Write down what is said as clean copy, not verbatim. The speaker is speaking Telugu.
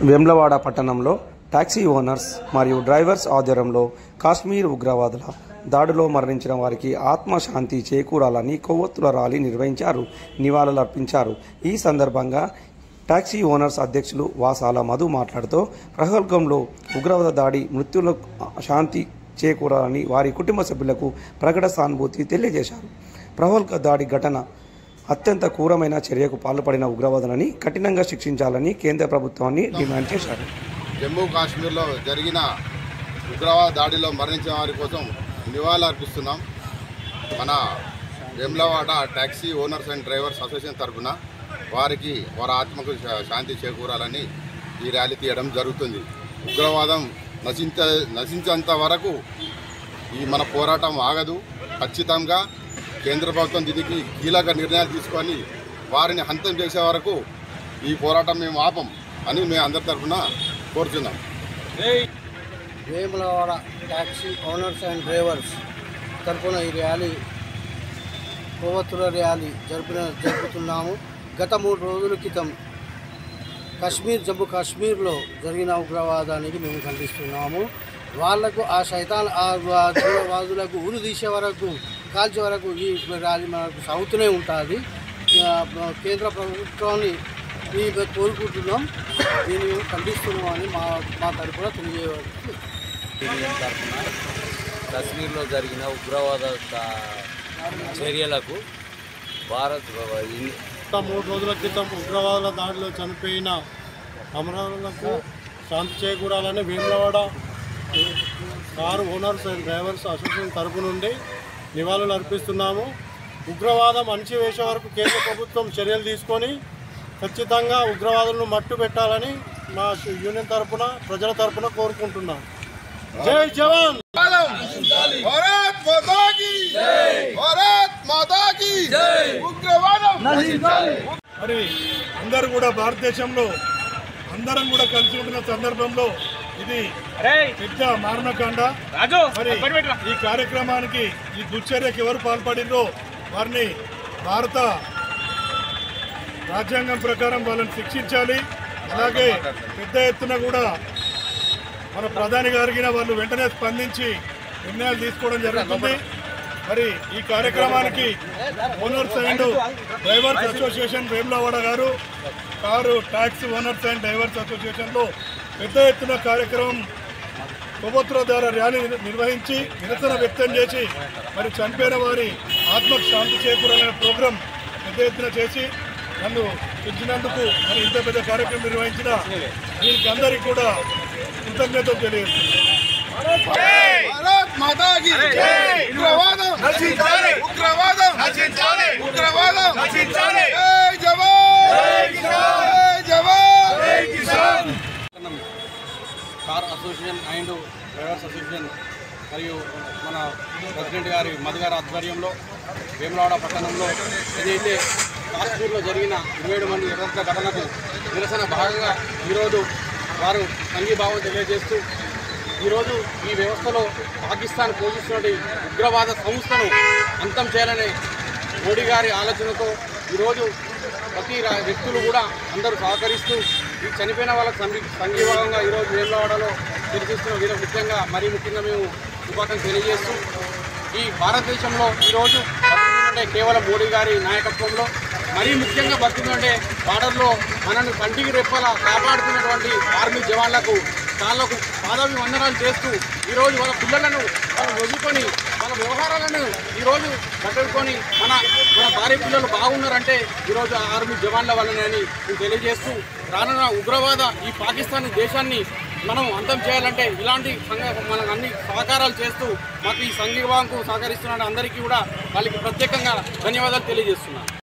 వేములవాడ పట్టణంలో టాక్సీ ఓనర్స్ మరియు డ్రైవర్స్ ఆధ్వర్యంలో కాశ్మీర్ ఉగ్రవాదుల దాడిలో మరణించిన వారికి ఆత్మశాంతి చేకూరాలని కొవ్వొత్తుల ర్యాలీ నిర్వహించారు, నివాళులర్పించారు. ఈ సందర్భంగా టాక్సీ ఓనర్స్ అధ్యక్షులు వాసాల మధు మాట్లాడుతూ పహల్గాంలో ఉగ్రవాద దాడి మృత్యులకు శాంతి చేకూరాలని వారి కుటుంబ సభ్యులకు ప్రకట సానుభూతి తెలియజేశారు. పహల్గాం దాడి ఘటన అత్యంత క్రూరమైన చర్యకు పాల్పడిన ఉగ్రవాదులని కఠినంగా శిక్షించాలని కేంద్ర ప్రభుత్వాన్ని డిమాండ్ చేశారు. జమ్మూ కాశ్మీర్లో జరిగిన ఉగ్రవాద దాడిలో మరణించిన వారి కోసం నివాళులు అర్పిస్తున్నాం. మన Vemulawada taxi owners and drivers association తరఫున వారికి వారి ఆత్మకు శాంతి చేకూరాలని ఈ ర్యాలీ తీయడం జరుగుతుంది. ఉగ్రవాదం నశించేంత వరకు ఈ మన పోరాటం ఆగదు. ఖచ్చితంగా కేంద్ర ప్రభుత్వం దీనికి కీలక నిర్ణయాలు తీసుకొని వారిని హంతం చేసే వరకు ఈ పోరాటం మేము ఆపం అని మేము అందరి తరఫున కోరుతున్నాం. Vemulawada taxi owners and drivers తరఫున ఈ ర్యాలీ కొవ్వొత్తుల ర్యాలీ జరుపుతున్నాము. గత 3 రోజుల క్రితం జమ్మూ కాశ్మీర్లో జరిగిన ఉగ్రవాదానికి మేము ఖండిస్తున్నాము. వాళ్లకు ఆ ఉగ్రవాదులకు ఉరి తీసే వరకు కాల్చే వరకు ఈ ర్యాలీ మనకు సాగుతూనే ఉంటుంది. కేంద్ర ప్రభుత్వాన్ని కోరుకుంటున్నాం, దీన్ని ఖండిస్తున్నామని మా తరఫున తెలియజేయవచ్చు. కశ్మీర్లో జరిగిన ఉగ్రవాద చర్యలకు భారత్ 3 రోజుల క్రితం ఉగ్రవాదుల దాడిలో చనిపోయిన అమరులకు శాంతి చేకూరాలని Vemulawada car owners and drivers association తరపు నుండి నివాళులు అర్పిస్తున్నాము. ఉగ్రవాదం అణిచివేసే వరకు కేంద్ర ప్రభుత్వం చర్యలు తీసుకొని ఖచ్చితంగా ఉగ్రవాదులను మట్టు పెట్టాలని మా యూనియన్ తరపున ప్రజల తరపున కోరుకుంటున్నాం. జై జవాన్. మరి అందరూ కూడా భారతదేశంలో అందరం కూడా కలిసి ఉంటున్న సందర్భంలో ఇది పెద్ద మారణకాండ. మరి ఈ కార్యక్రమానికి ఈ దుశ్చర్యకు ఎవరు పాల్పడిందో వారిని భారత రాజ్యాంగం ప్రకారం వాళ్ళని శిక్షించాలి. అలాగే పెద్ద ఎత్తున కూడా మన ప్రధాని గారికి వాళ్ళు వెంటనే స్పందించి నిర్ణయాలు తీసుకోవడం జరుగుతుంది. మరి ఈ కార్యక్రమానికి owners and drivers association Vemulawada గారు car taxi owners and drivers అసోసియేషన్లో పెద్ద ఎత్తున కార్యక్రమం కొవ్వొత్తుల ద్వారా ర్యాలీ నిర్వహించి నిరసన వ్యక్తం చేసి మరి చనిపోయిన వారి ఆత్మకు శాంతి చేకూరాలనే ప్రోగ్రాం పెద్ద ఎత్తున చేసి నన్ను పిలిచినందుకు మరి ఇంత పెద్ద కార్యక్రమం నిర్వహించిన దీనికి అందరికీ కూడా కృతజ్ఞతలు తెలియజేస్తున్నాను. Car association and drivers association మరియు మన ప్రెసిడెంట్ గారి మధు గారి ఆధ్వర్యంలో వేములవాడ పట్టణంలో ఏదైతే కాశ్మీర్లో జరిగిన 27 మంది ఉగ్రవాద ఘటనకు నిరసన భాగంగా ఈరోజు వారు సంఘీభావం తెలియజేస్తూ ఈరోజు ఈ వ్యవస్థలో పాకిస్తాన్ పోషిస్తున్న ఉగ్రవాద సంస్థను అంతం చేయాలనే మోడీ గారి ఆలోచనతో ఈరోజు ప్రతి వ్యక్తులు కూడా అందరూ సహకరిస్తూ ఈ చనిపోయిన వాళ్ళకు సంఘీభావంగా ఈరోజు వేములవాడలో చర్చిస్తున్న వీరు మరీ ముఖ్యంగా మేము శుభాకాంక్షలు తెలియజేస్తూ ఈ భారతదేశంలో ఈరోజు బతుకుతుందంటే కేవలం మోడీ గారి నాయకత్వంలో, మరీ ముఖ్యంగా బతుకుతుందంటే బార్డర్లో మనను కంటికి రెప్పలా కాపాడుతున్నటువంటి ఆర్మీ జవాన్లకు కాళ్ళకు పాదాభి వందనాలు చేస్తూ ఈరోజు వాళ్ళ పిల్లలను వాళ్ళు వదులుకొని వాళ్ళ వ్యవహారాలను ఈరోజు పట్టుకొని మన భార్య పిల్లలు బాగున్నారంటే ఈరోజు ఆర్మీ జవాన్ల వల్లనే అని మేము తెలియజేస్తూ రానున్న ఉగ్రవాద ఈ పాకిస్తాన్ దేశాన్ని మనం అంతం చేయాలంటే ఇలాంటి మనం అన్ని సహకారాలు చేస్తూ మాకు ఈ సంఘీభావంకు సహకరిస్తున్న అందరికీ కూడా వాళ్ళకి ప్రత్యేకంగా ధన్యవాదాలు తెలియజేస్తున్నాను.